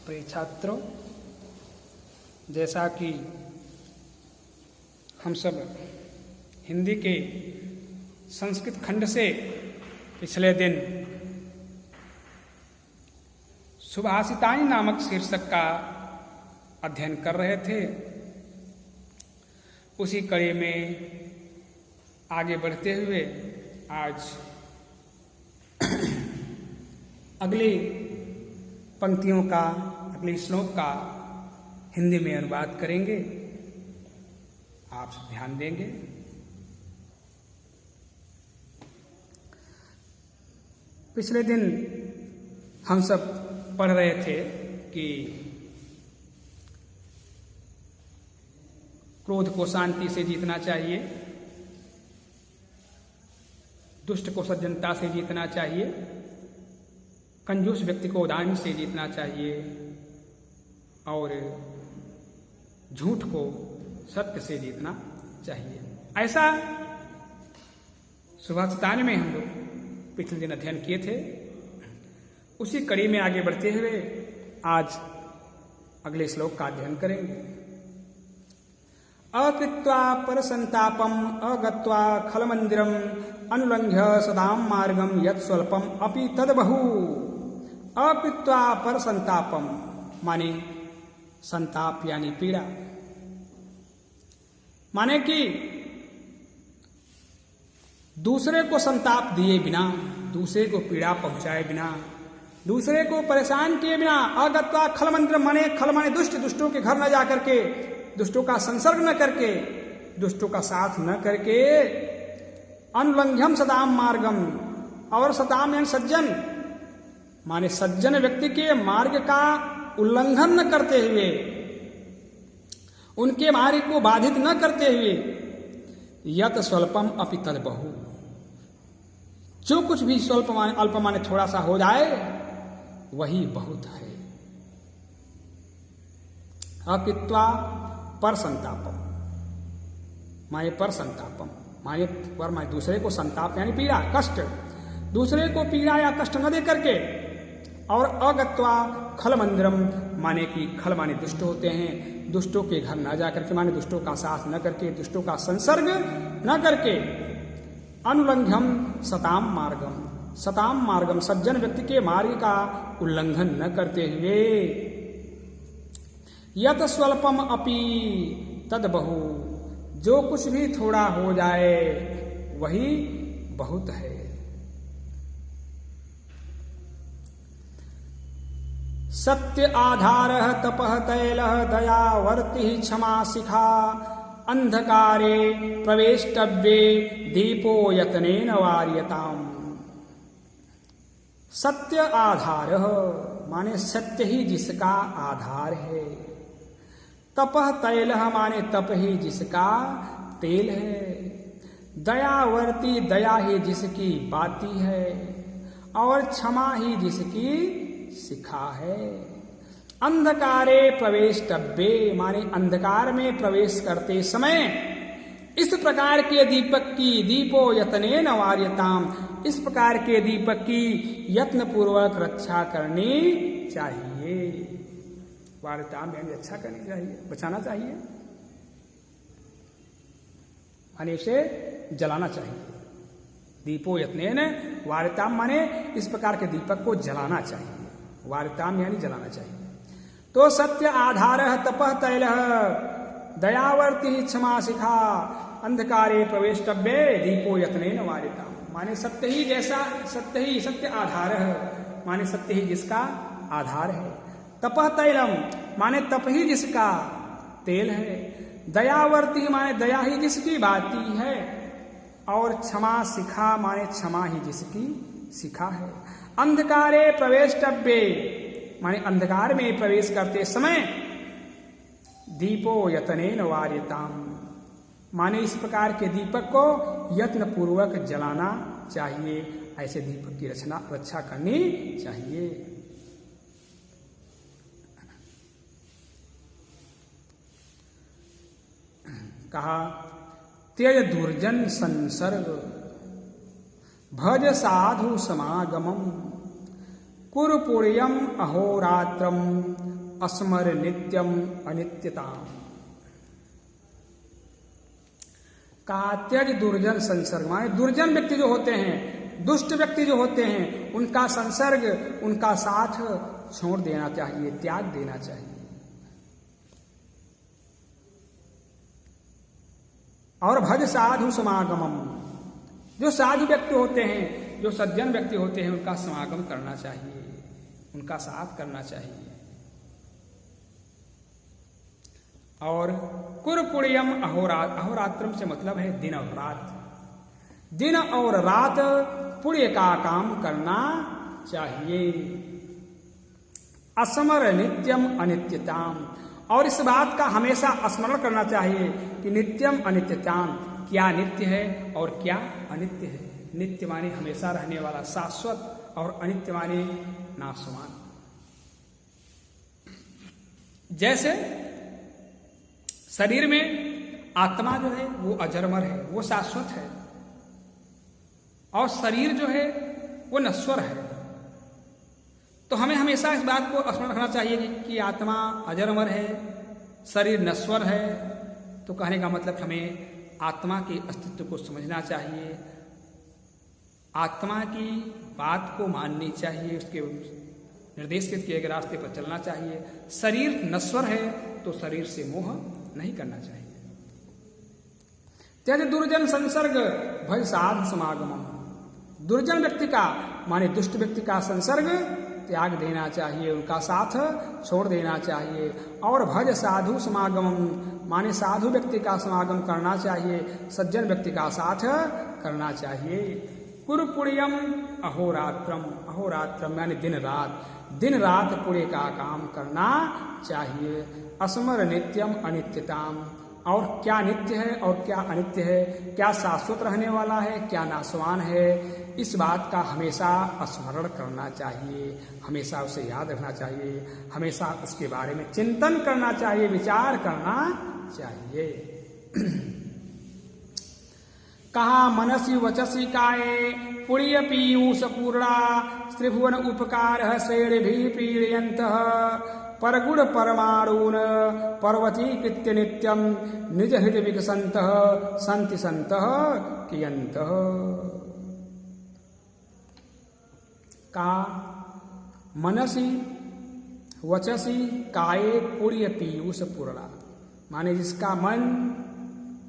प्रिय छात्रों, जैसा कि हम सब हिंदी के संस्कृत खंड से पिछले दिन सुभाषितानि नामक शीर्षक का अध्ययन कर रहे थे, उसी कड़ी में आगे बढ़ते हुए आज अगली पंक्तियों का, अगले श्लोक का हिंदी में अनुवाद करेंगे। आप ध्यान देंगे। पिछले दिन हम सब पढ़ रहे थे कि क्रोध को शांति से जीतना चाहिए, दुष्ट को सज्जनता से जीतना चाहिए, कंजूस व्यक्ति को उदान से जीतना चाहिए और झूठ को सत्य से जीतना चाहिए। ऐसा सुभाषितानि में हम लोग पिछले दिन अध्ययन किए थे। उसी कड़ी में आगे बढ़ते हुए आज अगले श्लोक का अध्ययन करेंगे। अकृत्वा परसंतापम अगत्वा खलमंदिरम अनुलंघ्य सदाम मार्गम यत् स्वल्पम अपि तद्बहु। अकृत्वा परसंतापम माने संताप यानी पीड़ा, माने कि दूसरे को संताप दिए बिना, दूसरे को पीड़ा पहुंचाए बिना, दूसरे को परेशान किए बिना, अगत्वा खलमंदिरम माने दुष्टों के घर न जा करके, दुष्टों का संसर्ग न करके, दुष्टों का साथ न करके, अनुलंघ्यम सदाम मार्गम, और सदाम यानी सज्जन माने सज्जन व्यक्ति के मार्ग का उल्लंघन न करते हुए, उनके मार्ग को बाधित न करते हुए, यत स्वल्पम अपि तद्बहु, जो कुछ भी स्वल्प माने अल्प माने थोड़ा सा हो जाए वही बहुत है। अकृत्वा परसंतापम माने परसंतापम माने पर माने दूसरे को संताप यानी पीड़ा, कष्ट, दूसरे को पीड़ा या कष्ट न दे करके, और अगत्वा खल मंदिरम माने कि खल माने दुष्ट होते हैं, दुष्टों के घर न जा करके माने दुष्टों का साथ न करके, दुष्टों का संसर्ग न करके, अनुलंघ्यम सताम मार्गम, सताम मार्गम सज्जन व्यक्ति के मार्ग का उल्लंघन न करते हुए, यत स्वल्पम अपि तद्बहु, जो कुछ भी थोड़ा हो जाए वही बहुत है। सत्य आधारः तपः तैलः दयावर्तिः क्षमा शिखा, अंधकारे प्रवेष्टव्ये दीपो यत्नेन वार्यताम्। सत्य आधारः माने सत्य ही जिसका आधार है, तपः तैलः माने तप ही जिसका तेल है, दयावर्ती दया ही जिसकी बाती है, और क्षमा ही जिसकी शिखा है। अंधकारे प्रवेष्टव्ये माने अंधकार में प्रवेश करते समय इस प्रकार के दीपक की, दीपो यत्नेन वार्यताम, इस प्रकार के दीपक की यत्न पूर्वक रक्षा करनी चाहिए। वार्यताम यानी रक्षा करनी चाहिए, बचाना चाहिए, माने उसे जलाना चाहिए। दीपो यत्नेन वार्यताम माने इस प्रकार के दीपक को जलाना चाहिए, वार्यताम यानी जलाना चाहिए। तो सत्य आधारः तपः तैलः दयावर्तिः क्षमा शिखा, अंधकारे प्रवेष्टव्ये दीपो यत्नेन वार्यताम, माने सत्य ही जैसा, सत्य आधारः माने सत्य ही जिसका आधार है, तपः तैलम माने तप ही जिसका तेल है, दयावर्ती माने दया ही जिसकी बाती है, और क्षमा शिखा माने क्षमा ही जिसकी शिखा है। अंधकारे प्रवेष्टव्ये माने अंधकार में प्रवेश करते समय दीपो यत्नेन वार्यताम माने इस प्रकार के दीपक को यत्न पूर्वक जलाना चाहिए, ऐसे दीपक की रक्षा करनी चाहिए। कहा त्यज दुर्जन संसर्ग भज साधु समागमम कुरुपुण्यम अहोरात्रम अस्मर नित्यम अनित्यताम। कहा त्यज दुर्जन संसर्ग, माने दुर्जन व्यक्ति जो होते हैं, दुष्ट व्यक्ति जो होते हैं, उनका संसर्ग, उनका साथ छोड़ देना चाहिए, त्याग देना चाहिए। और भज साधु समागमम, जो साधु व्यक्ति होते हैं, जो सज्जन व्यक्ति होते हैं, उनका समागम करना चाहिए, उनका साथ करना चाहिए। और कुरुपुण्यम अहोरात्रम से मतलब है दिन और रात। दिन और रात पुण्य का काम करना चाहिए। असमर नित्यम अनित्यताम, और इस बात का हमेशा स्मरण करना चाहिए कि नित्यम अनित्यताम, क्या नित्य है और क्या अनित्य है। नित्य माने हमेशा रहने वाला, शाश्वत, और अनित्य माने नाशवान। जैसे शरीर में आत्मा जो है वो अजरमर है, वो शाश्वत है, और शरीर जो है वो नश्वर है। तो हमें हमेशा इस बात को स्मरण रखना चाहिए कि आत्मा अजरमर है, शरीर नश्वर है। तो कहने का मतलब हमें आत्मा के अस्तित्व को समझना चाहिए, आत्मा की बात को माननी चाहिए, उसके निर्देशित किए गए रास्ते पर चलना चाहिए। शरीर नश्वर है तो शरीर से मोह नहीं करना चाहिए। त्यज दुर्जन संसर्ग भय साधु समागमम, दुर्जन व्यक्ति का माने दुष्ट व्यक्ति का संसर्ग त्याग देना चाहिए, उनका साथ छोड़ देना चाहिए। और भज साधु समागमम माने साधु व्यक्ति का समागम करना चाहिए, सज्जन व्यक्ति का साथ करना चाहिए। कुरुपुण्यम अहोरात्रम, अहोरात्रम यानी दिन रात, दिन रात पुण्य का काम करना चाहिए। अस्मर नित्यम अनित्यताम, और क्या नित्य है और क्या अनित्य है, क्या शाश्वत रहने वाला है, क्या नाशवान है, इस बात का हमेशा स्मरण करना चाहिए, हमेशा उसे याद रखना चाहिए, हमेशा उसके बारे में चिंतन करना चाहिए, विचार करना चाहिए। कहा मनसी वचसी काये पुण्य पीयूष पूर्णा त्रिभुवन उपकार श्रेणी भी पीड़यंत परगुण परमाणून पर्वतीकृत्य नित्यम निज हृदय विकसंत संति संत कियंत। का मनसी वचसी काये पुण्य पीयूष पूर्णा, माने जिसका मन,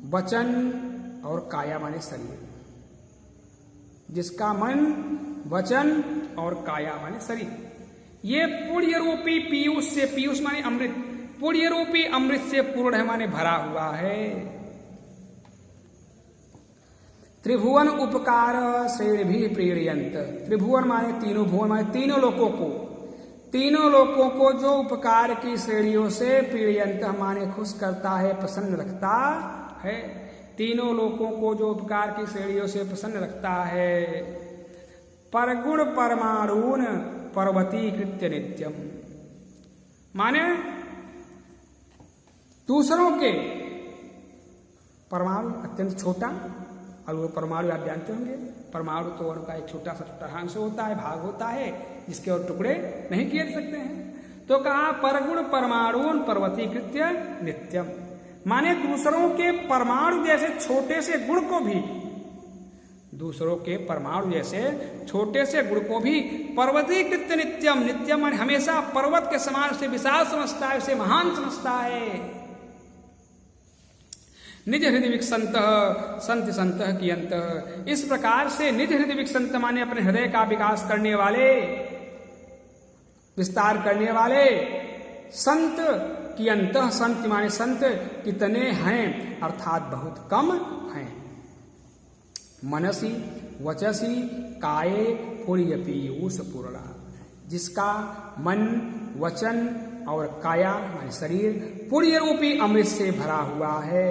वचन और काया माने शरीर, जिसका मन, वचन और काया माने शरीर, ये पुण्य रूपी पीयूष से, पीयूष माने अमृत, पुण्य रूपी अमृत से पूर्ण है माने भरा हुआ है। त्रिभुवन उपकार श्रेणी भी प्रीणयंत, त्रिभुवन माने तीनों भुवन माने तीनों लोकों को, तीनों लोकों को जो उपकार की श्रेणियों से प्रीणयंत माने खुश करता है, प्रसन्न रखता है। तीनों लोकों को जो उपकार की श्रेणियों से प्रसन्न रखता है। परगुण परमाणून पर्वती कृत्य नित्यम, माने दूसरों के परमाणु अत्यंत छोटा, और वो परमाणु आप जानते होंगे, परमाणु तो उनका एक छोटा सा अंश होता है, भाग होता है, जिसके और टुकड़े नहीं किए सकते हैं। तो कहा परगुण परमाणुन पर्वती कृत्य नित्यम, माने दूसरों के परमाणु जैसे छोटे से गुण को भी, दूसरों के परमाणु जैसे छोटे से गुण को भी पर्वतीकृत्य नित्यम, नित्यम माने हमेशा पर्वत के समान से विशाल समझता है, उसे महान समझता है। निज हृदय विकसंत संत संत कियंत, इस प्रकार से निज हृदय विकसंत माने अपने हृदय का विकास करने वाले, विस्तार करने वाले, संत कियंत, संत माने संत कितने हैं, अर्थात बहुत कम हैं। मनसी वचसी काये पुण्य पीयूष पूर्णा, जिसका मन, वचन और काया माने शरीर पुण्य रूपी अमृत से भरा हुआ है।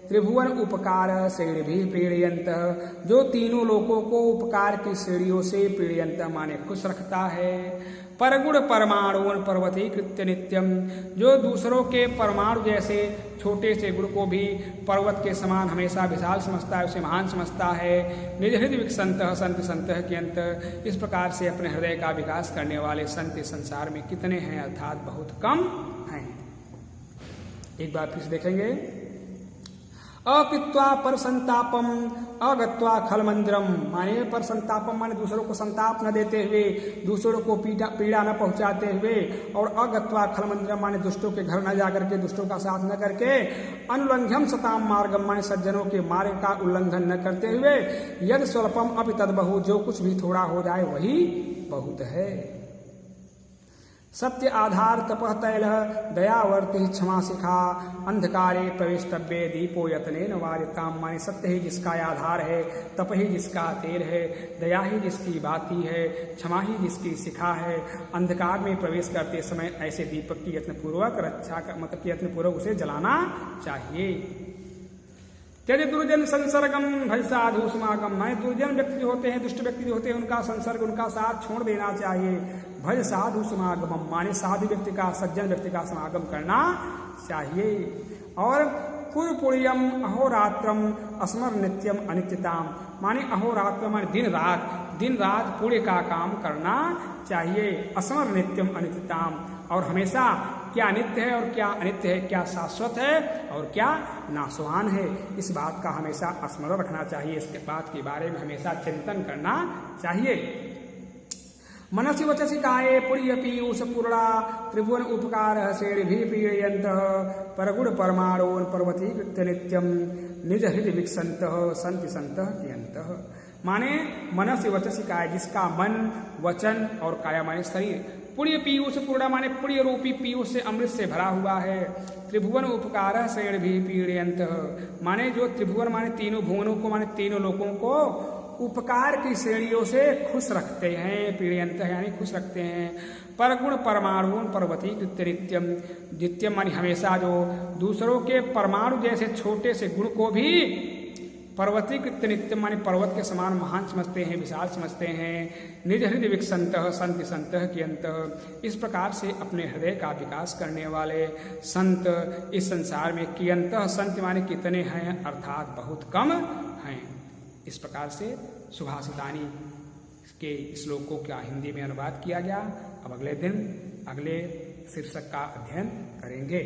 त्रिभुवन उपकार श्रेणी भी प्रीणयंत, जो तीनों लोकों को उपकार की श्रेणियों से प्रीणयंत माने खुश रखता है। परगुण परमाणुन पर्वतीकृत्य नित्यम, जो दूसरों के परमाणु जैसे छोटे से गुण को भी पर्वत के समान हमेशा विशाल समझता है, उसे महान समझता है। निज हृदय विकसंतः संत संतः के अंत, इस प्रकार से अपने हृदय का विकास करने वाले संत इस संसार में कितने हैं, अर्थात बहुत कम हैं। एक बार फिर देखेंगे। अपित्वा पर संतापम अगत्वा खल मंदिरम, माने पर संतापम माने दूसरों को संताप न देते हुए, दूसरों को पीड़ा न पहुंचाते हुए, और अगत्वा खल मंदिरम माने दुष्टों के घर न जाकर के, दुष्टों का साथ न करके, अनुलंघ्यम सताम मार्गम माने सज्जनों के मार्ग का उल्लंघन न करते हुए, यद स्वल्पम अपि तद बहु, जो कुछ भी थोड़ा हो जाए वही बहुत है। सत्य आधार तपः तैल दयावर्ति क्षमा शिखा, अंधकारे प्रवेष्टव्य दीपो यत्नेन वार्यताम, माने सत्य ही जिसका आधार है, तप ही जिसका तेल है, दया ही जिसकी बाती है, क्षमा ही जिसकी शिखा है, अंधकार में प्रवेश करते समय ऐसे दीपक की यत्नपूर्वक रक्षा मतलब कि यत्नपूर्वक उसे जलाना चाहिए। त्यज दुर्जन संसर्गम भज साधु समागम, माने दुर्जन व्यक्ति जो होते हैं, दुष्ट व्यक्ति जो होते हैं, उनका संसर्ग उनका साथ छोड़ देना चाहिए। भज साधु समागम माने साधु व्यक्ति का, सज्जन व्यक्ति का समागम करना चाहिए। और कुरपुण्यम अहोरात्रम अस्मर नित्यम अनित्यताम, माने अहोरात्र माने दिन रात पुण्य का काम करना चाहिए। अस्मर नित्यम अनित्यताम, और हमेशा क्या नित्य है और क्या अनित्य है, क्या शाश्वत है और क्या नाशवान है, इस बात का हमेशा स्मरण रखना चाहिए। इसके बात के बारे में हमेशा चिंतन करना चाहिए। मनसि वचसि काये पुण्य पीयूष पूर्णा, त्रिभुवन उपकार श्रेणी पीड़यंत, परगुण परमाणुन पर्वतीकृत्य नित्यम, निज हृदय विकसंत संत संत कियंत, माने मनसि वचसि काय, जिसका मन वचन और काया माने शरीर पुण्य पीयूष पूर्णा माने पुण्य रूपी पीयूष से अमृत से भरा हुआ है। त्रिभुवन उपकार श्रेण भी पीड़यंत, माने जो त्रिभुवन माने तीनों भुवनों को माने तीनों लोगों को उपकार की श्रेणियों से खुश रखते हैं। पीड़यंत यानी खुश रखते हैं। परगुण परमाणुन पर्वतीकृत्य नित्यम, नित्यम मानी हमेशा, जो दूसरों के परमाणु जैसे छोटे से गुण को भी पर्वतीकृत्य नित्यम माने पर्वत के समान महान समझते हैं, विशाल समझते हैं। निज हृदय विकसंतः संत संतः कियंतः, इस प्रकार से अपने हृदय का विकास करने वाले संत इस संसार में कियंतः, संत माने कितने हैं, अर्थात बहुत कम हैं। इस प्रकार से सुभाषितानी के श्लोकों का हिंदी में अनुवाद किया गया। अब अगले दिन अगले शीर्षक का अध्ययन करेंगे।